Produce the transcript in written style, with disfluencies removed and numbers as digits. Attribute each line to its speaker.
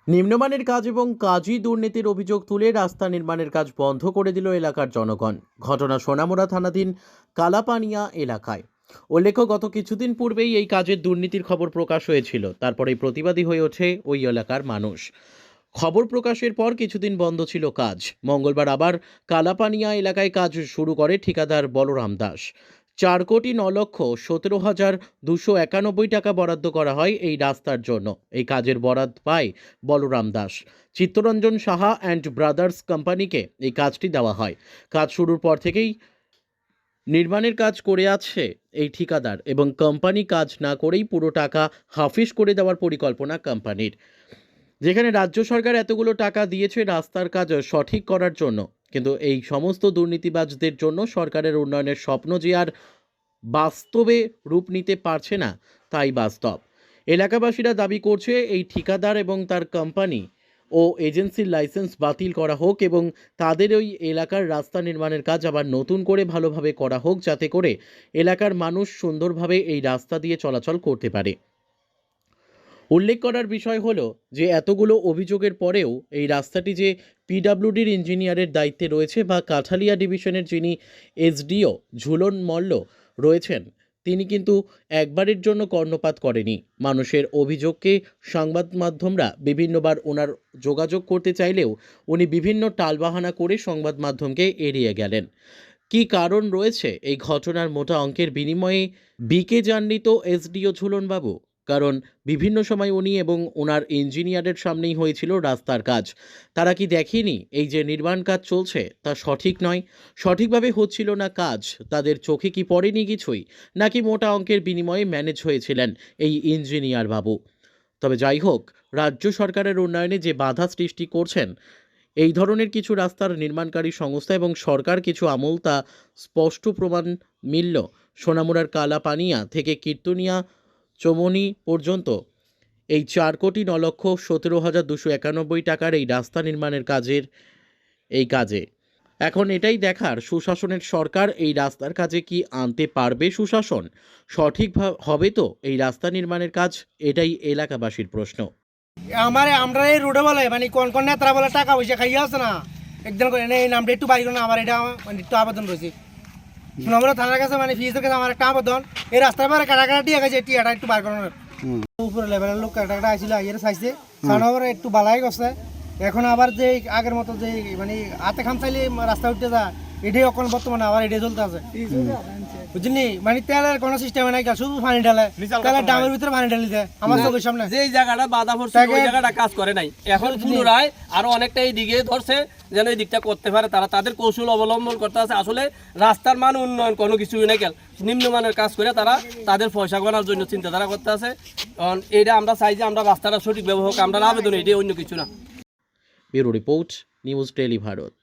Speaker 1: নিম্নমানের কাজ এবং কাজী দুর্নীতির অভিযোগ তুলে রাস্তা নির্মাণের কাজ বন্ধ করে দিল এলাকার জনগণ। ঘটনা সোনামুড়া থানাধীন কালাপানিয়া এলাকায়। উল্লেখ্য, গত কিছুদিন পূর্বেই এই কাজের দুর্নীতির খবর প্রকাশ হয়েছিল। তারপরেই প্রতিবাদী হয়ে ওঠে ওই এলাকার মানুষ। খবর প্রকাশের পর কিছুদিন বন্ধ ছিল কাজ। মঙ্গলবার আবার কালাপানিয়া এলাকায় কাজ শুরু করে ঠিকাদার বলরাম দাস। 4,17,17,291 টাকা বরাদ্দ করা হয় এই রাস্তার জন্য। এই কাজের বরাদ্দ পায় বলরাম দাস। চিত্তরঞ্জন সাহা অ্যান্ড ব্রাদার্স কোম্পানিকে এই কাজটি দেওয়া হয়। কাজ শুরুর পর থেকেই নির্মাণের কাজ করে আছে এই ঠিকাদার, এবং কোম্পানি কাজ না করেই পুরো টাকা হাফিস করে দেওয়ার পরিকল্পনা কোম্পানির। যেখানে রাজ্য সরকার এতগুলো টাকা দিয়েছে রাস্তার কাজ সঠিক করার জন্য, কিন্তু এই সমস্ত দুর্নীতিবাজদের জন্য সরকারের উন্নয়নের স্বপ্ন যে আর বাস্তবে রূপ নিতে পারছে না, তাই বাস্তব। এলাকাবাসীরা দাবি করছে এই ঠিকাদার এবং তার কোম্পানি ও এজেন্সির লাইসেন্স বাতিল করা হোক এবং তাদের ওই এলাকার রাস্তা নির্মাণের কাজ আবার নতুন করে ভালোভাবে করা হোক, যাতে করে এলাকার মানুষ সুন্দরভাবে এই রাস্তা দিয়ে চলাচল করতে পারে। উল্লেখ করার বিষয় হলো যে এতগুলো অভিযোগের পরেও এই রাস্তাটি যে পিডব্লিউডির ইঞ্জিনিয়ারের দায়িত্বে রয়েছে বা কাঠালিয়া ডিভিশনের যিনি এসডিও ঝুলন মল্ল রয়েছেন, তিনি কিন্তু একবারের জন্য কর্ণপাত করেনি। মানুষের অভিযোগকে সংবাদ মাধ্যমরা বিভিন্নবার ওনার যোগাযোগ করতে চাইলেও উনি বিভিন্ন টালবাহানা করে সংবাদ মাধ্যমকে এড়িয়ে গেলেন। কী কারণ রয়েছে এই ঘটনার মোটা অঙ্কের বিনিময়ে বিকে যাননি তো এসডিও ঝুলনবাবু? কারণ বিভিন্ন সময় উনি এবং ওনার ইঞ্জিনিয়ারের সামনেই হয়েছিল রাস্তার কাজ। তারা কি দেখেনি এই যে নির্মাণ কাজ চলছে তা সঠিক নয়, সঠিকভাবে হচ্ছিল না কাজ? তাদের চোখে কি পড়েনি কিছুই, নাকি মোটা অঙ্কের বিনিময়ে ম্যানেজ হয়েছিলেন এই ইঞ্জিনিয়ার বাবু? তবে যাই হোক, রাজ্য সরকারের উন্নয়নে যে বাধা সৃষ্টি করছেন এই ধরনের কিছু রাস্তার নির্মাণকারী সংস্থা এবং সরকার কিছু আমল, তা স্পষ্ট প্রমাণ মিলল সোনামুড়ার কালাপানিয়া থেকে কীর্তনিয়া চমনি পর্যন্ত এই 4,09,17,291 টাকার এই রাস্তা নির্মাণের কাজে। এখন এটাই দেখার, সুশাসনের সরকার এই রাস্তার কাজে কি আনতে পারবে সুশাসন? সঠিক হবে তো এই রাস্তা নির্মাণের কাজ? এটাই এলাকাবাসীর প্রশ্ন।
Speaker 2: আমরা এই রোডে বলে মানে কোন নেতারা বলে টাকা পয়সা খাইয়া আছে না, একদম করে এই নামটা একটু বাড়ি না, আমার এটা মানে একটু আবেদন রয়েছে সোনামুড়া থানার কাছে, মানে ফিজের কাছে আমার একটা আবেদন। এই রাস্তার পরে কাটা টিয়া গেছে, টিয়াটা একটু বার করানোর উপরে লেভেলের লোক কাটা আসছিল, আইয়ের চাইছে সানবরে একটু বালাই গেছে। এখন আবার যে আগের মতো যে মানে হাতে খাম চাইলে রাস্তা উঠতে যা, এটাই এখন বর্তমানে আবার এটাই চলতে আছে, বুঝলি? মানে তেলের কোনো সিস্টেম নাই, শুধু পানি ঢালে, তেলের ডামের ভিতরে পানি ঢালি দেয় আমার চোখের সামনে।
Speaker 3: যে জায়গাটা বাধা পড়ছে ওই জায়গাটা কাজ করে নাই, এখন পুনরায় আরো অনেকটা এই দিকে ধরছে যেন এই দিকটা করতে পারে। তারা তাদের কৌশল অবলম্বন করতে আছে। আসলে রাস্তার মান উন্নয়ন কোনো কিছুই নাই, নিম্নমানের কাজ করে তারা তাদের পয়সা গণার জন্য চিন্তাধারা করতে আছে। কারণ এটা আমরা চাই যে আমরা রাস্তাটা সঠিক ব্যবহার, আমরা আবেদন, এটাই অন্য কিছু না।
Speaker 1: Bureau report, news daily Bharat.